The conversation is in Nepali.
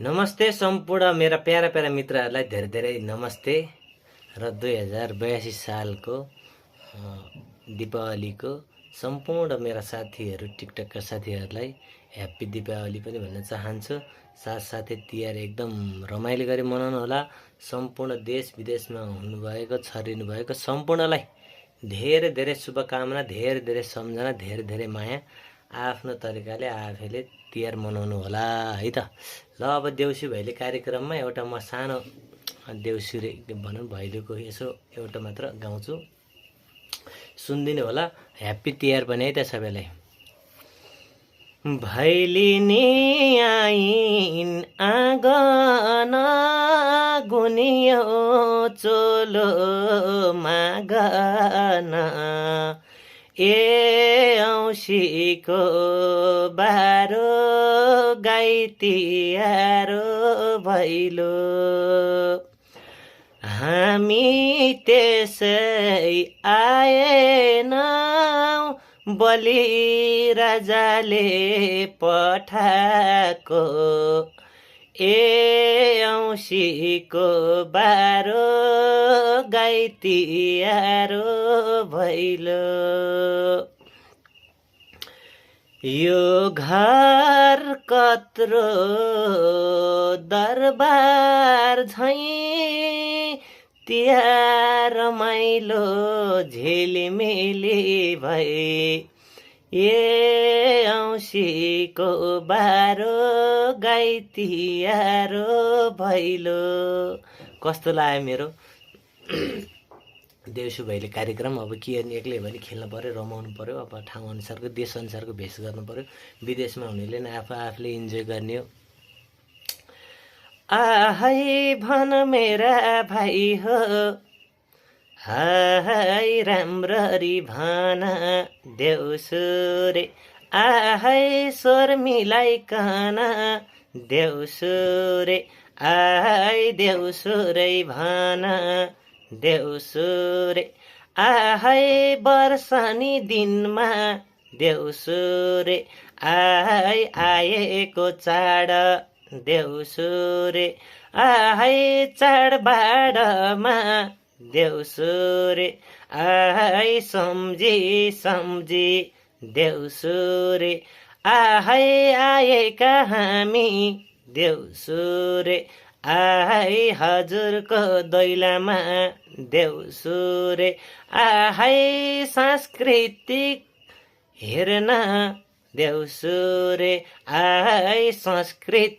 नमस्ते सम्पूर्ण मेरा प्यारा प्यारा मित्रहरूलाई धेरै धेरै नमस्ते र 2082 सालको दीपावलीको सम्पूर्ण मेरा साथीहरू टिकटकका साथीहरूलाई ह्याप्पी दीपावली पनि भन्न चाहन्छु। साथसाथै तिहार एकदम रमाइलो गरी मनाउनु होला। सम्पूर्ण देश विदेशमा हुनुभएको छरिनु भएको सम्पूर्णलाई धेरै धेरै शुभकामना, धेरै धेरै सम्झना, धेरै धेरै माया। आफ्नो तरिकाले आफैले तिहार मनाउनु होला है त। ल अब देउसी भैली कार्यक्रममा एउटा म सानो देउसी भनौँ भैलीको यसो एउटा मात्र गाउँछु, सुनिदिनु होला। ह्याप्पी तिहार पनि है त सबैलाई। भैलिनी आइन् आँगन गुनियो चोलो मागन, ए औँसीको बारो गाई तिहारो भैलो, हामी त्यसै आएनौँ बलि राजाले पठाएको, ए औँसीको बारो गाई तिहारो भैलो। यो घर कत्रो दरबार झैँ तिहार रमाइलो झिलिमिली भई, ए औँसीको बारो गाई तिहारो भैलो। कस्तो लाग्यो मेरो देउसी भैली कार्यक्रम। अब के एक्लै भने खेल्नु पर्यो, रमाउनु पर्यो। अब ठाउँ अनुसारको देश अनुसारको भेष गर्नु पर्यो। विदेशमा हुनेले नै आफूले इन्जोय गर्ने हो। आहै भन मेरा भाइ हो, हाय राम्ररी भन देउसुरे, आहै स्वर मिलाइकन देउसुरे, आहै देउसुरै भन देउसुरे, आहै वर्षनी दिनमा देउसुरे, आहै आएको चाड देउसुरे, आहै चाडबाडमा देउसुरे, आहै सम्झी सम्झी देउसुरे, आहै आएका हामी देउसुरे, आहै हजुरको दैलामा देउसुरे, आहै सांस्कृतिक हेर्न देउसुरे, आहै संस्कृति